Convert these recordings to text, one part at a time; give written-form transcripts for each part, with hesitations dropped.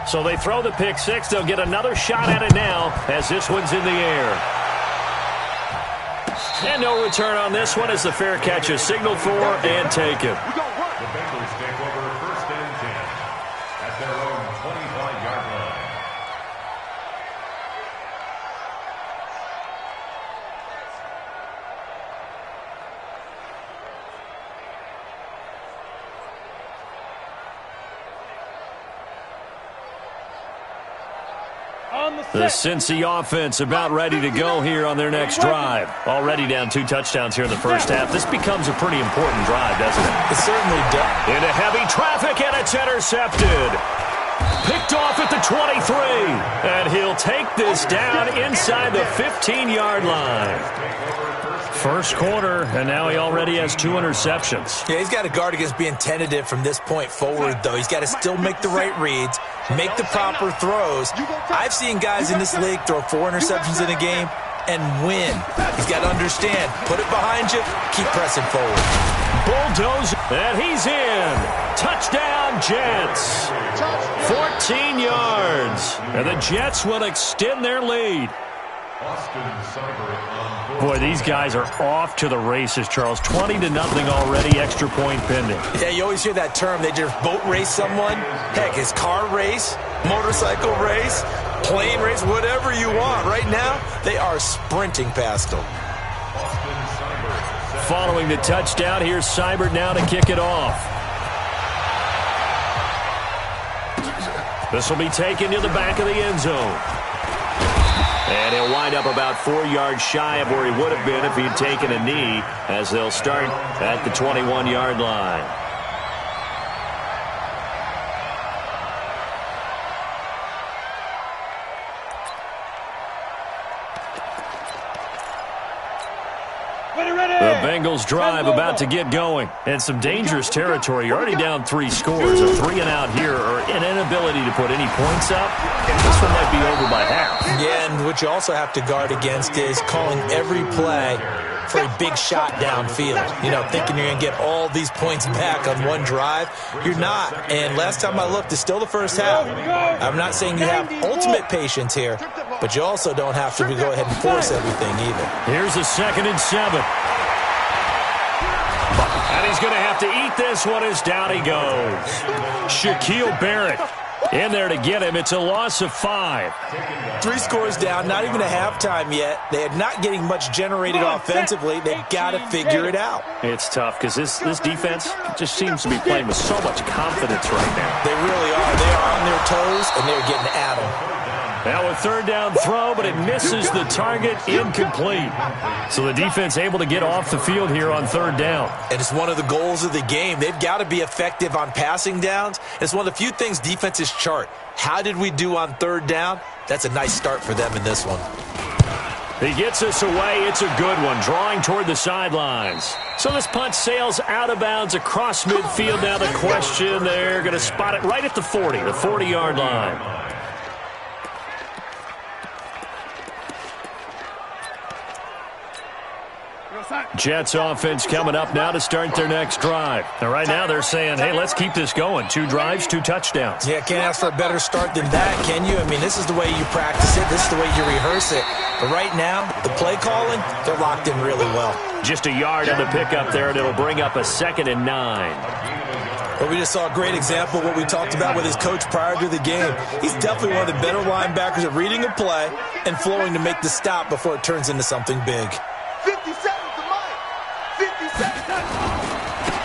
So they throw the pick six. They'll get another shot at it now as this one's in the air. And no return on this one as the fair catch is signaled for and taken. The Bengals take over 1st and 10 at their own 25-yard line. The Cincy offense about ready to go here on their next drive. Already down 2 touchdowns here in the first half. This becomes a pretty important drive, doesn't it? It certainly does. Into heavy traffic, and it's intercepted. Picked off at the 23. And he'll take this down inside the 15-yard line. First quarter, and now he already has 2 interceptions. Yeah, he's got to guard against being tentative from this point forward, though. He's got to still make the right reads, make the proper throws. I've seen guys in this league throw 4 interceptions in a game and win. He's got to understand, put it behind you, keep pressing forward. Bulldozer, and he's in. Touchdown, Jets. 14 yards, and the Jets will extend their lead. Boy, these guys are off to the races, Charles. 20-0 already, extra point pending. Yeah, you always hear that term. They just boat race someone. Heck, it's car race, motorcycle race, plane race, whatever you want. Right now, they are sprinting past them. Following the touchdown, here's Seibert now to kick it off. This will be taken to the back of the end zone. And he'll wind up about 4 yards shy of where he would have been if he'd taken a knee, as they'll start at the 21-yard line. The Bengals drive about to get going. And some dangerous territory. You're already down 3 scores. A 3-and-out here, or an inability to put any points up. This one might be over by half. Yeah, and what you also have to guard against is calling every play for a big shot downfield. You know, thinking you're going to get all these points back on one drive. You're not. And last time I looked, it's still the first half. I'm not saying you have ultimate patience here, but you also don't have to go ahead and force everything either. Here's a 2nd and 7. And he's going to have to eat this one as down he goes. Shaquille Barrett in there to get him. It's a loss of 5. 3 scores down, not even a halftime yet. They are not getting much generated offensively. They've got to figure it out. It's tough because this defense just seems to be playing with so much confidence right now. They really are. They are on their toes, and they're getting at them. Now a 3rd down throw, but it misses the target, incomplete. So the defense able to get off the field here on 3rd down. And it's one of the goals of the game. They've got to be effective on passing downs. It's one of the few things defenses chart. How did we do on 3rd down? That's a nice start for them in this one. He gets us away. It's a good one, drawing toward the sidelines. So this punt sails out of bounds across midfield. Now the question, they're going to spot it right at the 40, the 40-yard line. Jets offense coming up now to start their next drive. And right now they're saying, hey, let's keep this going. 2 drives, 2 touchdowns. Yeah, can't ask for a better start than that, can you? I mean, this is the way you practice it. This is the way you rehearse it. But right now, the play calling, they're locked in really well. Just a yard on the pickup there, and it'll bring up a 2nd and 9. Well, we just saw a great example of what we talked about with his coach prior to the game. He's definitely one of the better linebackers at reading a play and flowing to make the stop before it turns into something big. 50 seconds.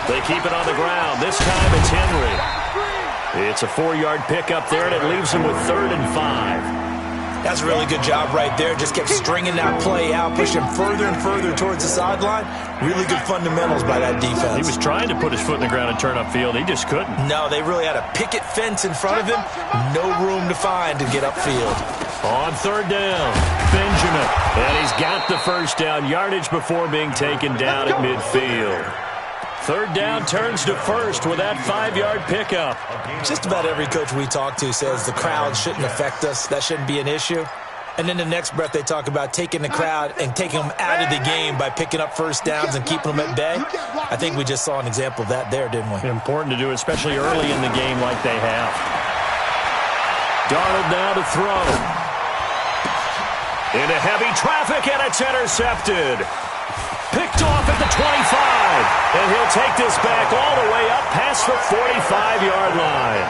They keep it on the ground. This time it's Henry. It's a 4-yard pickup there, and it leaves them with 3rd and 5. That's a really good job right there. Just kept stringing that play out, pushing further and further towards the sideline. Really good fundamentals by that defense. He was trying to put his foot in the ground and turn upfield. He just couldn't. No, they really had a picket fence in front of him. No room to find to get upfield. On 3rd down, Benjamin. And he's got the first down yardage before being taken down at midfield. 3rd down turns to 1st with that 5-yard pickup. Just about every coach we talk to says the crowd shouldn't affect us. That shouldn't be an issue. And then the next breath they talk about taking the crowd and taking them out of the game by picking up first downs and keeping them at bay. I think we just saw an example of that there, didn't we? Important to do, especially early in the game like they have. Darnold now to throw. Into heavy traffic, and it's intercepted. Picked off at the 25. And he'll take this back all the way up past the 45-yard line.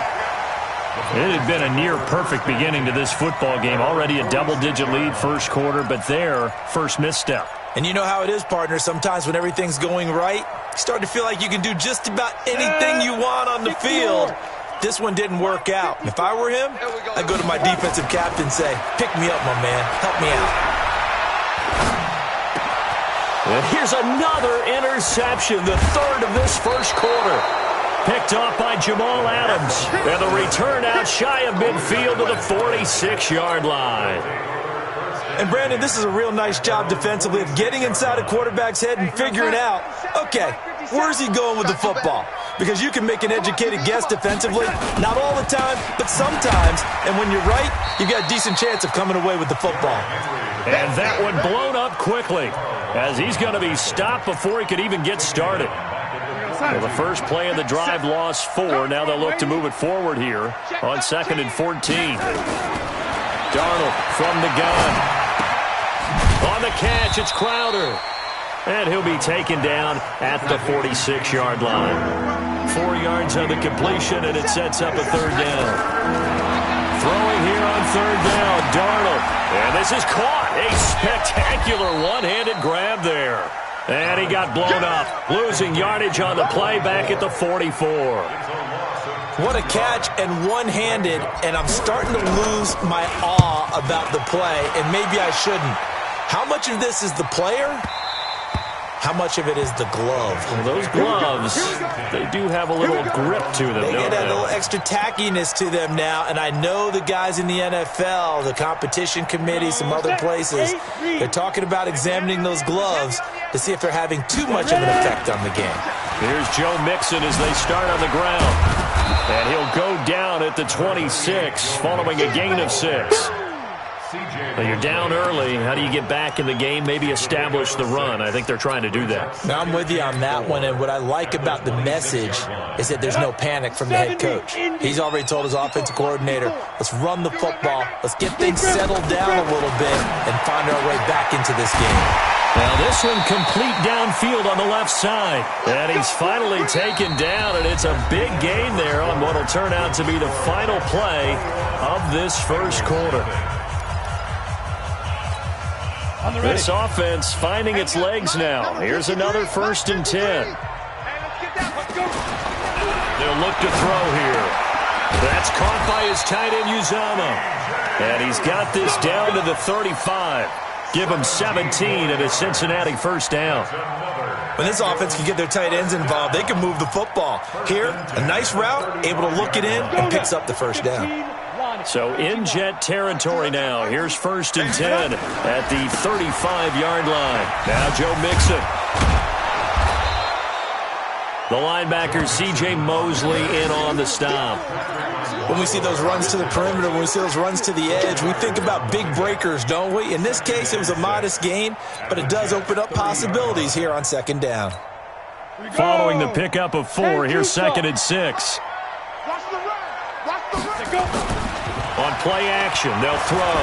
It had been a near-perfect beginning to this football game. Already a double-digit lead first quarter, but their first misstep. And you know how it is, partner. Sometimes when everything's going right, you start to feel like you can do just about anything you want on the field. This one didn't work out. If I were him, I'd go to my defensive captain and say, pick me up, my man. Help me out. And here's another interception, the third of this first quarter. Picked off by Jamal Adams. And the return out shy of midfield to the 46-yard line. And, Brandon, this is a real nice job defensively of getting inside a quarterback's head and figuring out, okay, where's he going with the football? Because you can make an educated guess defensively, not all the time, but sometimes. And when you're right, you've got a decent chance of coming away with the football. And that one blown up quickly as he's going to be stopped before he could even get started. Well, the first play of the drive lost 4. Now they'll look to move it forward here on 2nd and 14. Darnold from the gun. On the catch, it's Crowder. And he'll be taken down at the 46-yard line. 4 yards on the completion, and it sets up a third down. Throwing here on third down, Darnold. And this is caught. A spectacular one-handed grab there. And he got blown up, losing yardage on the play back at the 44. What a catch, and one-handed, and I'm starting to lose my awe about the play, and maybe I shouldn't. How much of this is the player? How much of it is the glove? Well, those gloves, they do have a little grip to them, They don't get a they? little extra tackiness to them now, and I know the guys in the NFL, the competition committee, some other places, they're talking about examining those gloves to see if they're having too much of an effect on the game. Here's Joe Mixon as they start on the ground. And he'll go down at the 26 following a gain of 6. Well, you're down early. How do you get back in the game? Maybe establish the run. I think they're trying to do that. Now, I'm with you on that one, and what I like about the message is that there's no panic from the head coach. He's already told his offensive coordinator, let's run the football, let's get things settled down a little bit, and find our way back into this game. Now this one complete downfield on the left side. And he's finally taken down, and it's a big gain there on what will turn out to be the final play of this first quarter. This offense finding its legs now. Here's another 1st and 10. They'll look to throw here. That's caught by his tight end, Uzama. And he's got this down to the 35. Give him 17 and a Cincinnati first down. When this offense can get their tight ends involved, they can move the football. Here, a nice route, able to look it in, and picks up the first down. So in jet territory now. Here's 1st and 10 at the 35-yard line. Now Joe Mixon. The linebacker, C.J. Mosley, in on the stop. When we see those runs to the perimeter, when we see those runs to the edge, we think about big breakers, don't we? In this case, it was a modest gain, but it does open up possibilities here on 2nd down. Following the pickup of 4, here's 2nd and 6. On play action, they'll throw.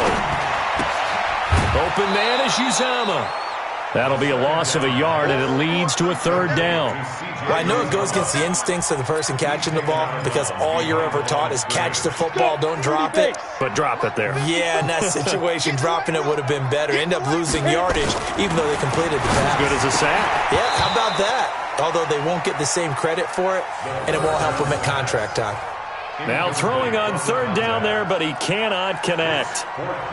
Open man is Uzama. That'll be a loss of a yard, and it leads to a third down. Well, I know it goes against the instincts of the person catching the ball because all you're ever taught is catch the football, don't drop it. But drop it there. Yeah, in that situation, dropping it would have been better. End up losing yardage, even though they completed the pass. Good as a sack. Yeah, how about that? Although they won't get the same credit for it, and it won't help them at contract time. Now throwing on third down there, but he cannot connect.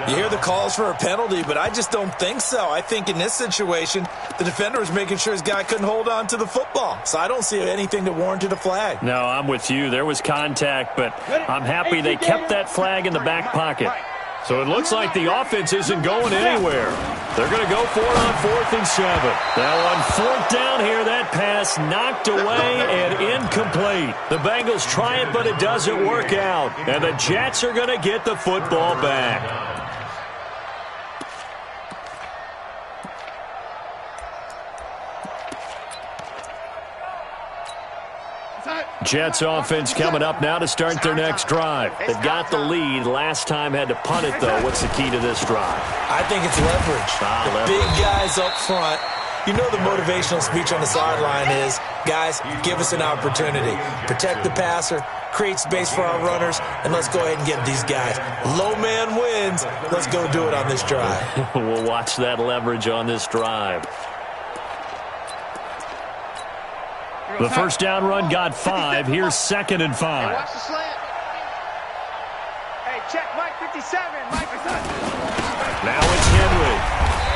You hear the calls for a penalty, but I just don't think so. I think in this situation, the defender was making sure his guy couldn't hold on to the football. So I don't see anything that warranted a flag. No, I'm with you. There was contact, but I'm happy they kept that flag in the back pocket. So it looks like the offense isn't going anywhere. They're going to go for it on 4th and 7. Now on 4th down here, that pass knocked away and incomplete. The Bengals try it, but it doesn't work out. And the Jets are going to get the football back. Jets offense coming up now to start their next drive. They've got the lead. Last time had to punt it, though. What's the key to this drive? I think it's leverage. The big guys up front. You know the motivational speech on the sideline is, guys, give us an opportunity. Protect the passer, create space for our runners, and let's go ahead and get these guys. Low man wins. Let's go do it on this drive. We'll watch that leverage on this drive. The first down run got 5. Here's 2nd and 5. Hey, watch the slant. Hey, check Mike 57. Mike 57. Now it's Henry.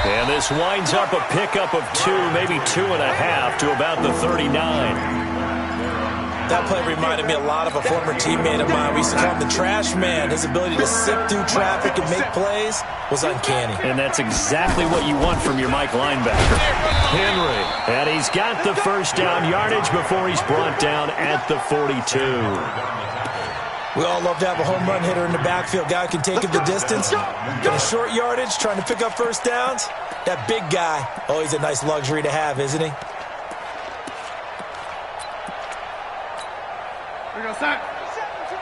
And this winds up a pickup of 2, maybe 2.5 to about the 39. That play reminded me a lot of a former teammate of mine. We used to call him the trash man. His ability to sift through traffic and make plays was uncanny. And that's exactly what you want from your Mike linebacker. Henry. And he's got the first down yardage before he's brought down at the 42. We all love to have a home run hitter in the backfield. Guy can take it the distance. Get a short yardage, trying to pick up first downs. That big guy, always a nice luxury to have, isn't he? We go, son.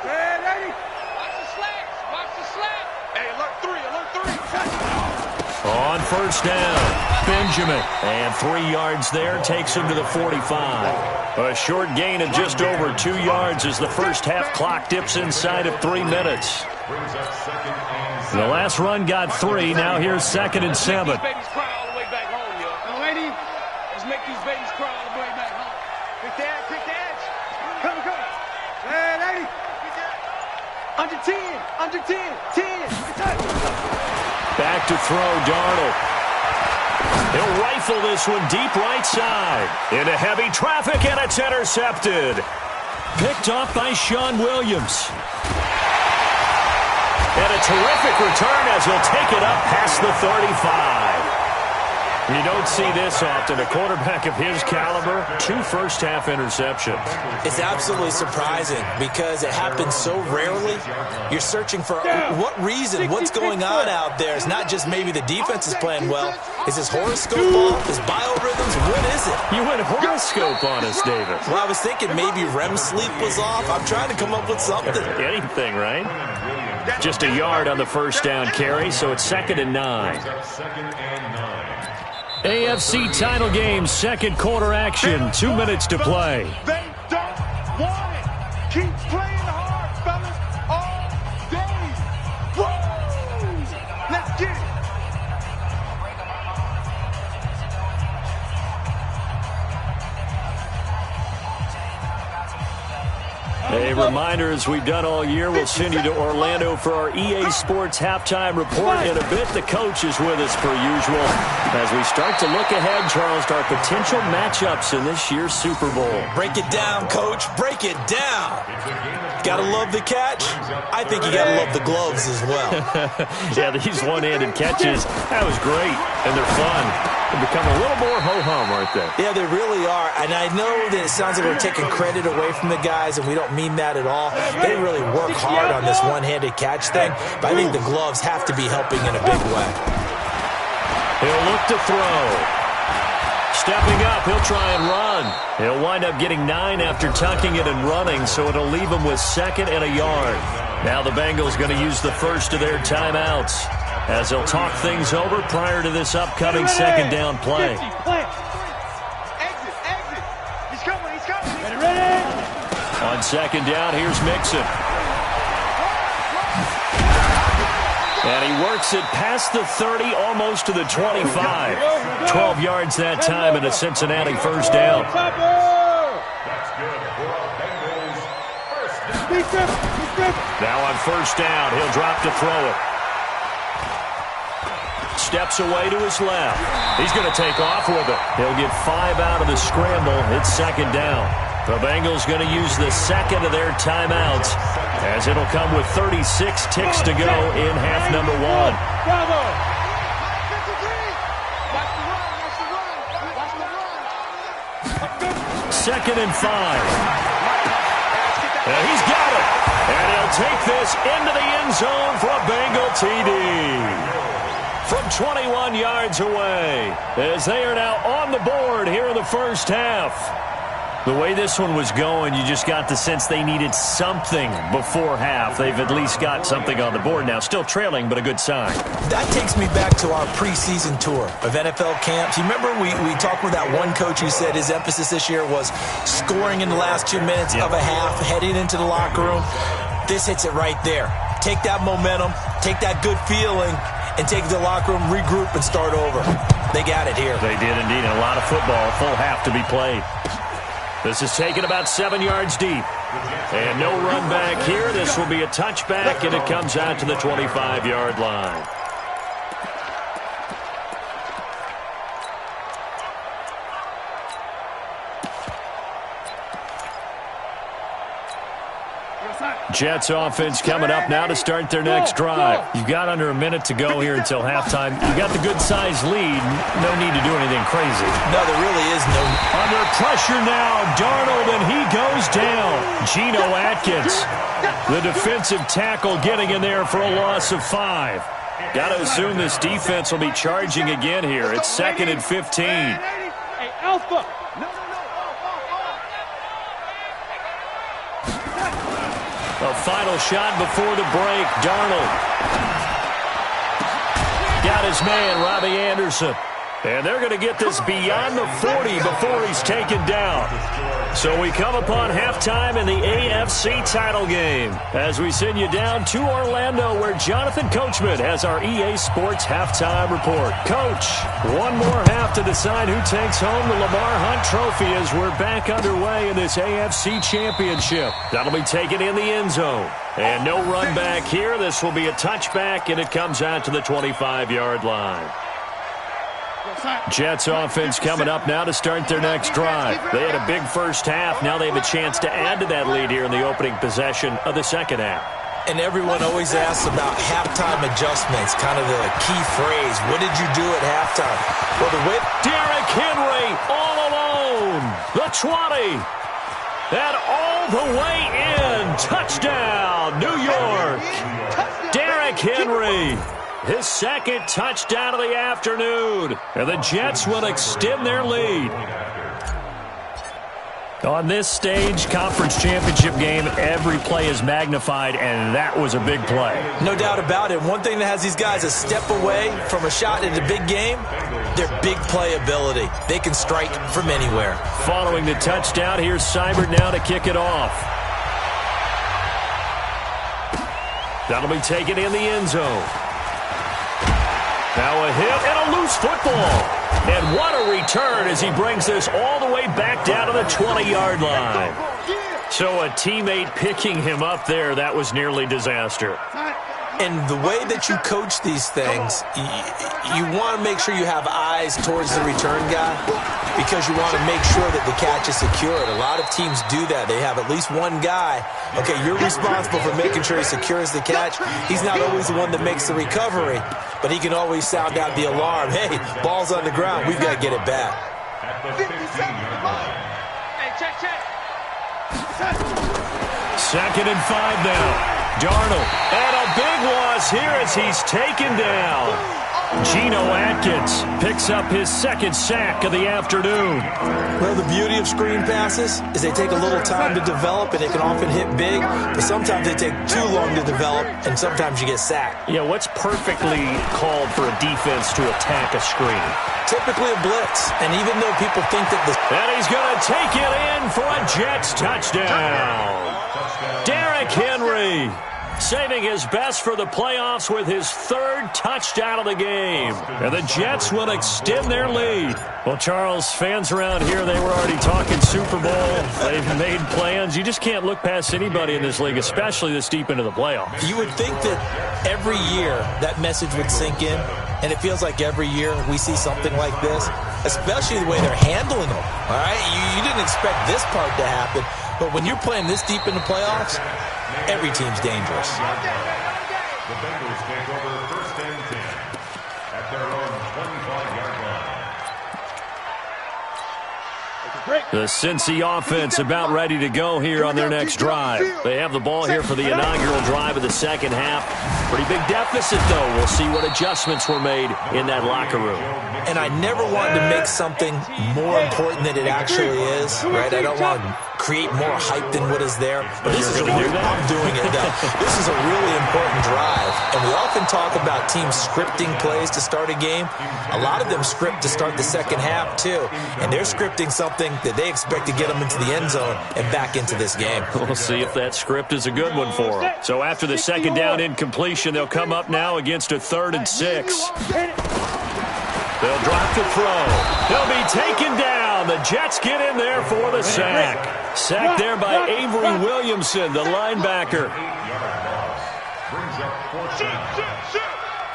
Hey, lady. Watch the slack. Watch the slack. Hey, alert 3, alert 3. On first down, Benjamin. And 3 yards there takes him to the 45. A short gain of just over 2 yards as the first half clock dips inside of 3 minutes. The last run got 3. Now here's 2nd and 7. These babies cry all the way back home, yo. Now, lady, let's make these babies cry all the way back home. Quick the edge, quick the edge. Come. Hey, lady. Under 10, under 10, 10. Back to throw, Darnold. He'll rifle this one deep right side. Into heavy traffic, and it's intercepted. Picked off by Sean Williams. And a terrific return as he'll take it up past the 35. You don't see this often. A quarterback of his caliber, 2 first-half interceptions. It's absolutely surprising because it happens so rarely. You're searching for what reason, what's going on out there. It's not just maybe the defense is playing well. Is his horoscope off? His biorhythms? What is it? You went horoscope on us, David. Well, I was thinking maybe REM sleep was off. I'm trying to come up with something. Anything, right? Just a yard on the first down carry, so it's 2nd and 9. AFC title game, second quarter action, 2 minutes to play. They don't want it. Keep playing hard, fellas, all day. Woo! Let's get it. A reminder, as we've done all year, we'll send you to Orlando for our EA Sports halftime report in a bit. The coach is with us per usual as we start to look ahead, Charles, to our potential matchups in this year's Super Bowl. Break it down, Coach. Break it down. Gotta love the catch. I think you gotta love the gloves as well. Yeah, these one-handed catches, that was great, and they're fun. They become a little more ho-hum, aren't they? Yeah, they really are. And I know that it sounds like we're taking credit away from the guys, and we don't mean that at all. They really work hard on this one-handed catch thing, but I think the gloves have to be helping in a big way. He'll look to throw. Stepping up, he'll try and run. He'll wind up getting 9 after tucking it and running, so it'll leave him with 2nd and a yard. Now the Bengals going to use the first of their timeouts as they'll talk things over prior to this upcoming second down play. Exit. He's coming. Ready. On second down, here's Mixon. And he works it past the 30, almost to the 25. 12 yards that time and a Cincinnati first down. Now on first down, he'll drop to throw it. Steps away to his left. He's going to take off with it. He'll get 5 out of the scramble. It's second down. The Bengals going to use the second of their timeouts as it'll come with 36 ticks to go in half number 1. Second and 5. And he's got it. And he'll take this into the end zone for a Bengal TD. From 21 yards away, as they are now on the board here in the first half. The way this one was going, you just got the sense they needed something before half. They've at least got something on the board now. Still trailing, but a good sign. That takes me back to our preseason tour of NFL camps. You remember we talked with that one coach who said his emphasis this year was scoring in the last 2 minutes of a half, heading into the locker room. This hits it right there. Take that momentum, take that good feeling, and take it to the locker room, regroup, and start over. They got it here. They did indeed. And a lot of football, full half to be played. This is taken about 7 yards deep. And no run back here. This will be a touchback, and it comes out to the 25-yard line. Jets offense coming up now to start their next drive. You've got under a minute to go here until halftime. You got the good-sized lead. No need to do anything crazy. No, there really is no. Under pressure now, Darnold, and he goes down. Geno Atkins, the defensive tackle, getting in there for a loss of 5. Got to assume this defense will be charging again here. It's 2nd and 15. Hey, Alpha. A final shot before the break. Darnold got his man, Robbie Anderson. And they're going to get this beyond the 40 before he's taken down. So we come upon halftime in the AFC title game as we send you down to Orlando, where Jonathan Coachman has our EA Sports halftime report. Coach, one more half to decide who takes home the Lamar Hunt Trophy as we're back underway in this AFC Championship. That'll be taken in the end zone. And no run back here. This will be a touchback, and it comes out to the 25-yard line. Jets offense coming up now to start their next drive. They had a big first half. Now they have a chance to add to that lead here in the opening possession of the second half. And everyone always asks about halftime adjustments, kind of the key phrase. What did you do at halftime? Well, the whip. Derrick Henry all alone. The 20. And all the way in. Touchdown, New York. Derrick Henry. His second touchdown of the afternoon. And the Jets will extend their lead. On this stage, conference championship game, every play is magnified, and that was a big play. No doubt about it. One thing that has these guys a step away from a shot in the big game, their big play ability. They can strike from anywhere. Following the touchdown, here's Seibert now to kick it off. That'll be taken in the end zone. Now a hit and a loose football. And what a return as he brings this all the way back down to the 20-yard line. So a teammate picking him up there, that was nearly disaster. And the way that you coach these things, you want to make sure you have eyes towards the return guy because you want to make sure that the catch is secured. A lot of teams do that. They have at least one guy. Okay, you're responsible for making sure he secures the catch. He's not always the one that makes the recovery, but he can always sound out the alarm. Hey, ball's on the ground. We've got to get it back. Hey, check. 2nd and 5 now. Darnold, and a big loss here as he's taken down. Geno Atkins picks up his second sack of the afternoon. Well, the beauty of screen passes is they take a little time to develop, and they can often hit big, but sometimes they take too long to develop, and sometimes you get sacked. Yeah, what's perfectly called for a defense to attack a screen? Typically a blitz, and even though people think that the... And he's going to take it in for a Jets touchdown. Derrick Henry saving his best for the playoffs with his third touchdown of the game. And the Jets will extend their lead. Well, Charles, fans around here, they were already talking Super Bowl. They've made plans. You just can't look past anybody in this league, especially this deep into the playoffs. You would think that every year that message would sink in, and it feels like every year we see something like this, especially the way they're handling them. All right? You didn't expect this part to happen, but when you're playing this deep in the playoffs, every team's dangerous. The Bengals take over 1st and 10 at their own 25-yard line. The Cincy offense about ready to go here on their next drive. They have the ball here for the inaugural drive of the second half. Pretty big deficit, though. We'll see what adjustments were made in that locker room. And I never wanted to make something more important than it actually is, right? I don't want to create more hype than what is there. But this is I'm doing it, though. This is a really important drive. And we often talk about teams scripting plays to start a game. A lot of them script to start the second half, too. And they're scripting something that they expect to get them into the end zone and back into this game. We'll see if that script is a good one for them. So after the second down incompletion, they'll come up now against a 3rd and 6. They'll drop to throw. He'll be taken down. The Jets get in there for the sack. Sacked there by Avery Williamson, the linebacker.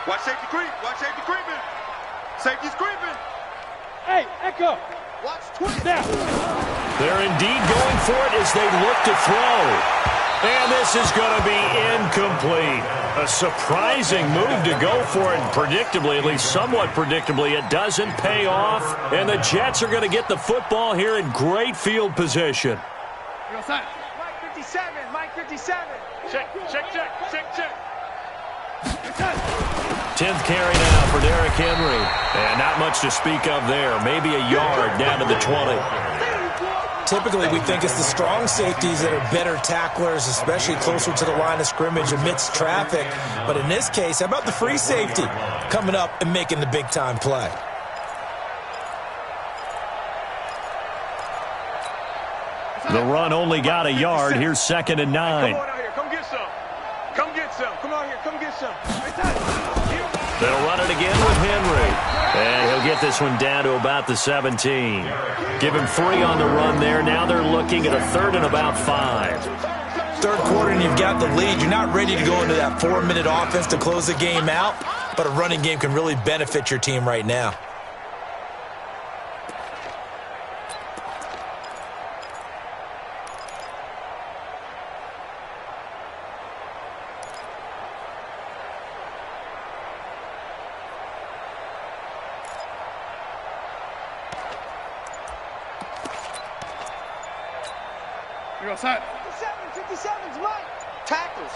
Watch safety creep. Watch safety creeping. Safety's creeping. Hey, Echo. Watch twist. They're indeed going for it as they look to throw. And this is going to be incomplete. A surprising move to go for it. Predictably, at least somewhat predictably, it doesn't pay off. And the Jets are going to get the football here in great field position. Mike 57. Mike 57. Check. 10th carry now for Derrick Henry. And not much to speak of there. Maybe a yard down to the 20. Typically, we think it's the strong safeties that are better tacklers, especially closer to the line of scrimmage amidst traffic. But in this case, how about the free safety coming up and making the big-time play? The run only got a yard. Here's 2nd and 9. Come on out here. Come get some. Come get some. Come out here. Come get some. They'll run it again with Henry. And he'll get this one down to about the 17. Give him 3 on the run there. Now they're looking at a 3rd and about 5. Third quarter and you've got the lead. You're not ready to go into that 4-minute offense to close the game out, but a running game can really benefit your team right now. You're outside. 57's Mike. Tackles.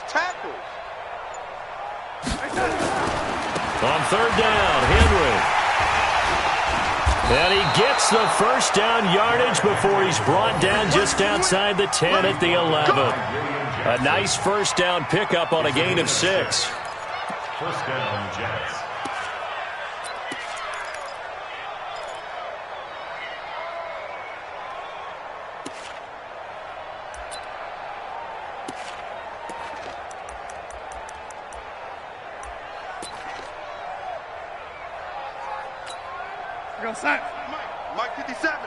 On 3rd down, Henry. And he gets the first down yardage before he's brought down just outside the 10 at the 11. A nice first down pickup on a gain of 6. First down, Jets. You're outside. Mike 57.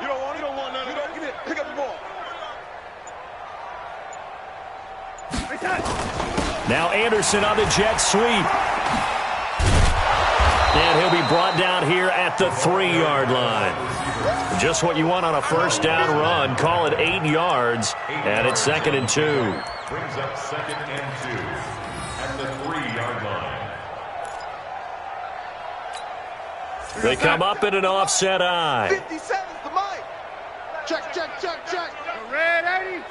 You don't want it. You don't want none of it. Get it. Pick up the ball. Now Anderson on the jet sweep. And he'll be brought down here at the 3-yard line. Just what you want on a first down run. Call it 8 yards. And it's 2nd and 2. Brings up 2nd and 2 at the 3-yard line. They come up in an offset eye. 57's the Mike. Check. Red 80.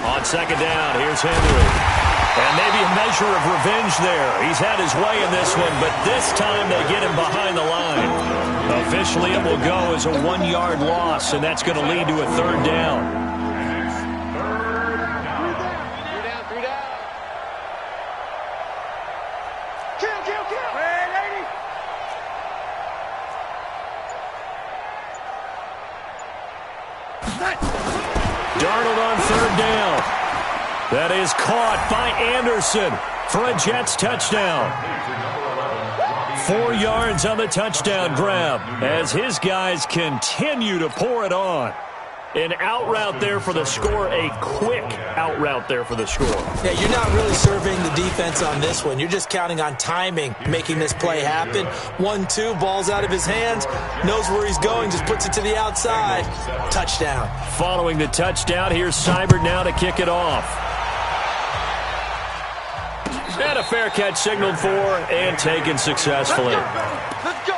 On 2nd down, here's Henry. And maybe a measure of revenge there. He's had his way in this one, but this time they get him behind the line. Officially, it will go as a 1-yard loss, and that's going to lead to a 3rd down. Darnold on 3rd down. That is caught by Anderson for a Jets touchdown. 4 yards on the touchdown grab as his guys continue to pour it on. An out route there for the score, a quick out route there for the score. Yeah, you're not really surveying the defense on this one. You're just counting on timing, making this play happen. 1-2, ball's out of his hands, knows where he's going, just puts it to the outside. Touchdown. Following the touchdown, here's Seibert now to kick it off. And a fair catch signaled for and taken successfully. Let's go.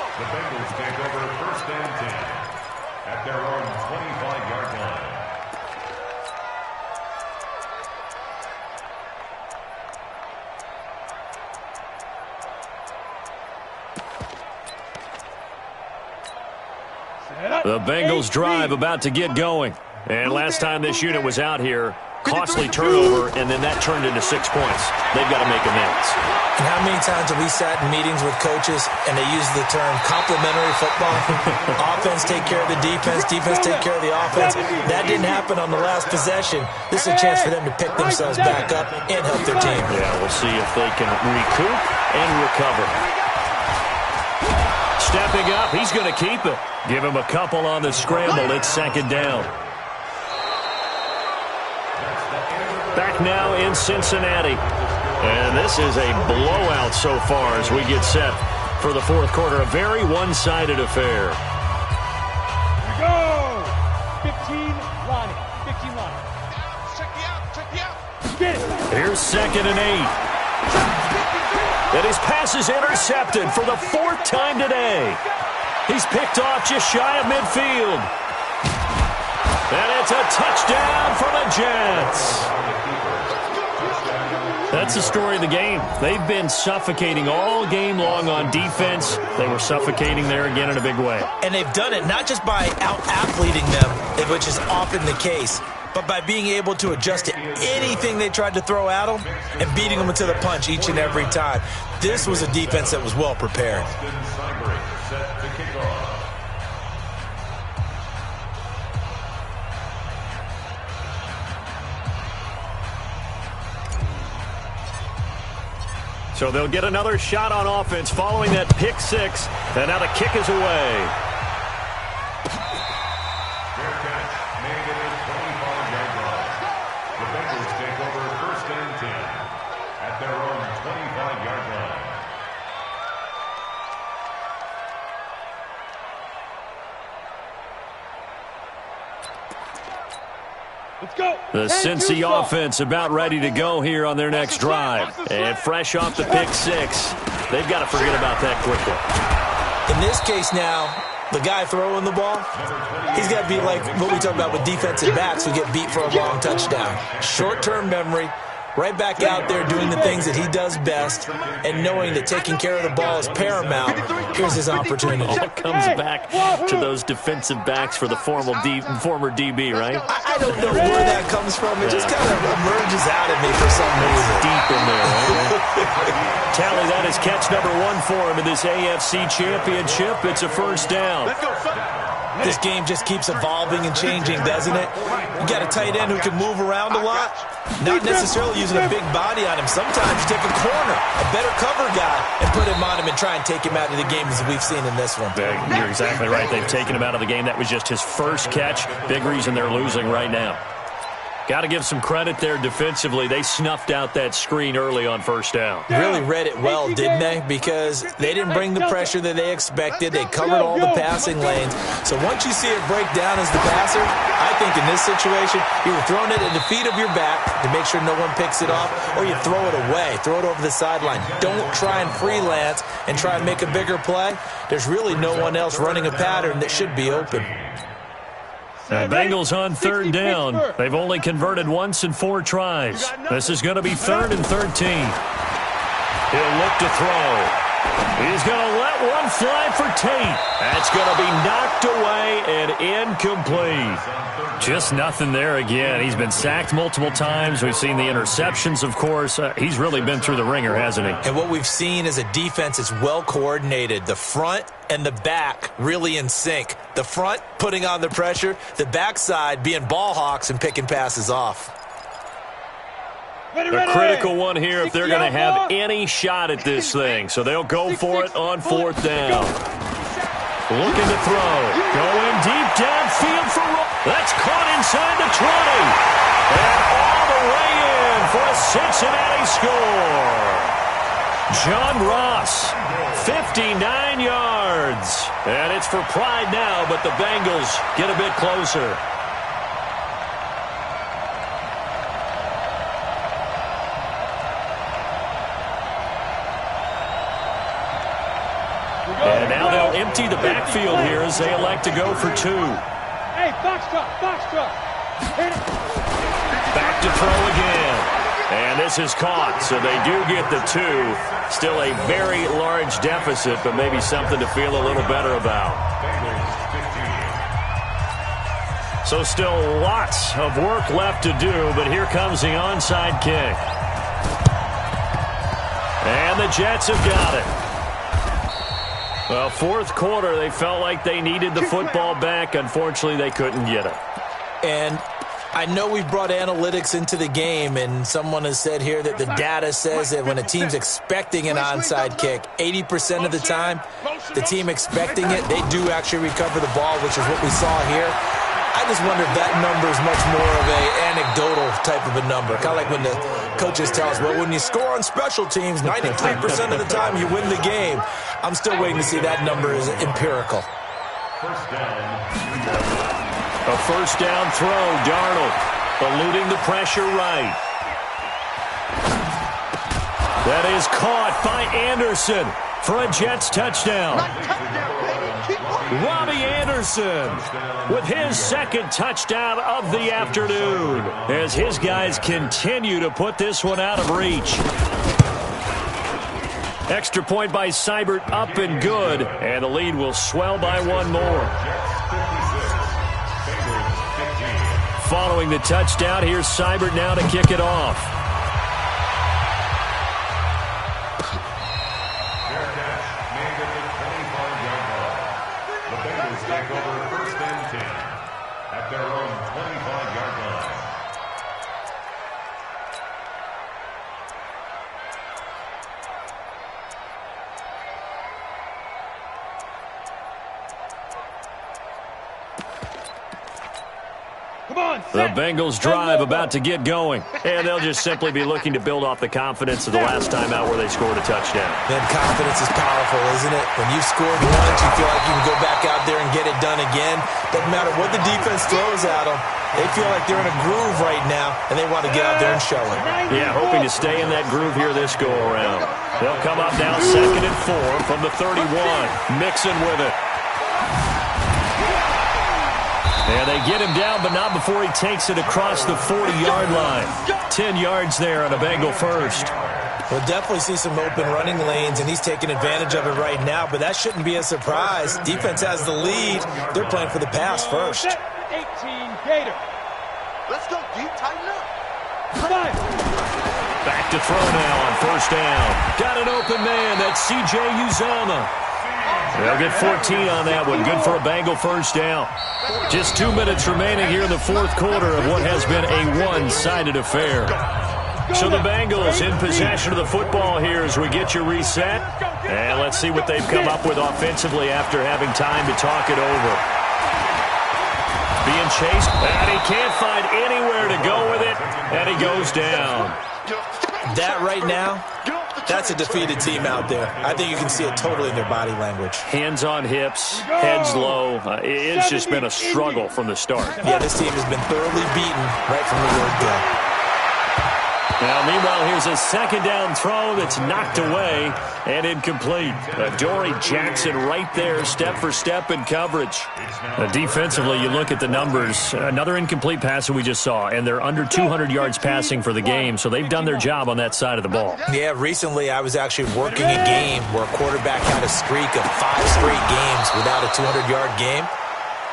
at their own 25-yard line. The Bengals drive about to get going. And last time this unit was out here, costly turnover, and then that turned into 6 points. They've got to make amends. And how many times have we sat in meetings with coaches and they use the term complementary football? Offense take care of the defense, defense take care of the offense. That didn't happen on the last possession. This is a chance for them to pick themselves back up and help their team. Yeah, we'll see if they can recoup and recover. Stepping up, he's going to keep it. Give him a couple on the scramble. It's second down. Back now in Cincinnati. And this is a blowout so far as we get set for the fourth quarter. A very one-sided affair. Here we go. 15 line. 15 line. Check me out. Get it. Here's 2nd and 8. And his pass is intercepted for the 4th time today. He's picked off just shy of midfield. And it's a touchdown for the Jets. That's the story of the game. They've been suffocating all game long on defense. They were suffocating there again in a big way. And they've done it not just by out-athleting them, which is often the case, but by being able to adjust to anything they tried to throw at them and beating them to the punch each and every time. This was a defense that was well prepared. So they'll get another shot on offense following that pick six. And now the kick is away. Fair catch made at the 25-yard line. The Bengals take over 1st and 10 at their own 25-yard line. Let's go. The Cincy offense about ready to go here on their next drive. And fresh off the pick six, they've got to forget about that quickly. In this case now, the guy throwing the ball, he's got to be like what we talk about with defensive backs who get beat for a long touchdown. Short-term memory, right back out there doing the things that he does best, and knowing that taking care of the ball is paramount. Here's his opportunity. All comes back to those defensive backs for the former DB, right? I don't know where that comes from. It just kind of emerges out of me for some reason. Deep in there, right? Tally, that is catch number 1 for him in this AFC Championship. It's a first down. This game just keeps evolving and changing, doesn't it? You got a tight end who can move around a lot. Not necessarily using a big body on him. Sometimes you take a corner, a better cover guy, and put him on him and try and take him out of the game as we've seen in this one. You're exactly right. They've taken him out of the game. That was just his first catch. Big reason they're losing right now. Got to give some credit there defensively. They snuffed out that screen early on first down. Really read it well, didn't they? Because they didn't bring the pressure that they expected. They covered all the passing lanes. So once you see it break down as the passer, I think in this situation, you're throwing it at the feet of your back to make sure no one picks it off, or you throw it away, throw it over the sideline. Don't try and freelance and try and make a bigger play. There's really no one else running a pattern that should be open. The Bengals on 3rd down. They've only converted once in 4 tries. This is going to be 3rd and 13. He'll look to throw. He's going to let one fly for Tate. That's going to be knocked away and incomplete. Just nothing there again. He's been sacked multiple times. We've seen the interceptions, of course. He's really been through the ringer, hasn't he? And what we've seen is a defense that's well coordinated. The front and the back really in sync. The front putting on the pressure, the backside being ball hawks and picking passes off. A critical one here if they're going to have any shot at this thing. So they'll go for it on 4th down. Looking to throw. Going deep downfield for Roll. That's caught inside the 20. And all the way in for a Cincinnati score. John Ross, 59 yards. And it's for pride now, but the Bengals get a bit closer. And now they'll empty the backfield here as they elect to go for 2. Hey, box truck. Hit it. Back to throw again. And this is caught, so they do get the 2. Still a very large deficit, but maybe something to feel a little better about. So still lots of work left to do, but here comes the onside kick. And the Jets have got it. Well, fourth quarter, they felt like they needed the football back. Unfortunately, they couldn't get it. And I know we've brought analytics into the game, and someone has said here that the data says that when a team's expecting an onside kick, 80% of the time, the team expecting it, they do actually recover the ball, which is what we saw here. I just wonder if that number is much more of an anecdotal type of a number. Kind of like when the coaches tell us, well, when you score on special teams, 93% of the time you win the game. I'm still waiting to see that number is empirical. A first down throw, Darnold eluding the pressure right. That is caught by Anderson for a Jets touchdown. Robbie Anderson with his second touchdown of the afternoon as his guys continue to put this one out of reach. Extra point by Seibert up and good, and the lead will swell by one more. Following the touchdown, here's Seibert now to kick it off. Fair catch made at the 25-yard line. The Bengals take over first and 10 at their own 25-yard line. The Bengals drive about to get going, and they'll just simply be looking to build off the confidence of the last time out where they scored a touchdown. Then confidence is powerful, isn't it? When you've scored once, you feel like you can go back out there and get it done again. Doesn't matter what the defense throws at them. They feel like they're in a groove right now, and they want to get out there and show it. Yeah, hoping to stay in that groove here this go-around. They'll come up now 2nd and 4 from the 31. Mixon with it. And they get him down, but not before he takes it across the 40-yard line. 10 yards there on a Bengal first. We'll definitely see some open running lanes, and he's taking advantage of it right now, but that shouldn't be a surprise. Defense has the lead. They're playing for the pass first. 18 Gator. Let's go deep, tighten up. Fire. Back to throw now on first down. Got an open man. That's C.J. Uzomah. They'll get 14 on that one. Good for a Bengal first down. Just 2 minutes remaining here in the fourth quarter of what has been a one-sided affair. So the Bengals in possession of the football here as we get you reset. And let's see what they've come up with offensively after having time to talk it over. Being chased, and he can't find anywhere to go with it, and he goes down. That right now, that's a defeated team out there. I think you can see it totally in their body language. Hands on hips, heads low. It's just been a struggle from the start. Yeah, this team has been thoroughly beaten right from the word go. Now, meanwhile, here's a second down throw that's knocked away and incomplete. Dory Jackson right there, step for step in coverage. Defensively, you look at the numbers. Another incomplete pass that we just saw, and they're under 200 yards passing for the game, so they've done their job on that side of the ball. Yeah, recently I was actually working a game where a quarterback had a streak of 5 straight games without a 200-yard game.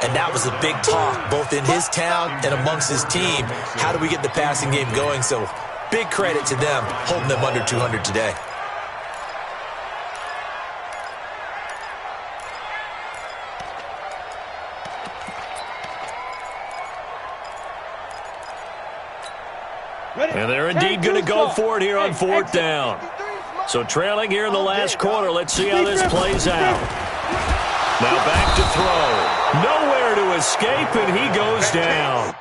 And that was a big talk, both in his town and amongst his team. How do we get the passing game going? So big credit to them, holding them under 200 today. And they're indeed going to go for it here on fourth down. So trailing here in the last quarter, let's see how this plays out. Now back to throw. Nowhere to escape, and he goes down.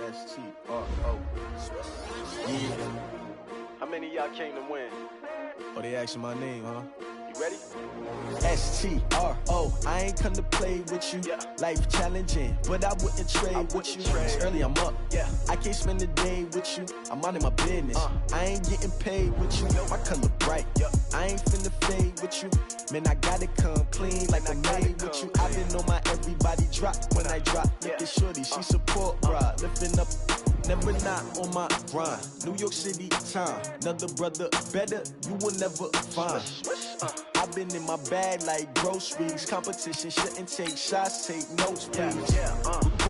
SCAG1021's. Yeah. How many of y'all came to win? Oh, they asking my name, huh? You Ready? STRO, I ain't come to play with you. Life challenging, but I wouldn't trade with you. It's early, I'm up. I can't spend the day with you. I'm out of my business. I ain't getting paid with you. My color bright. I ain't finna fade with you. Man, I gotta come clean like I made with you. I been on my everybody drop when I drop. Look at shorty, she support, bruh. Lifting up. Never not on my grind. New York City time. Another brother better, you will never find. I've been in my bag like groceries. Competition shouldn't take shots, take notes, please.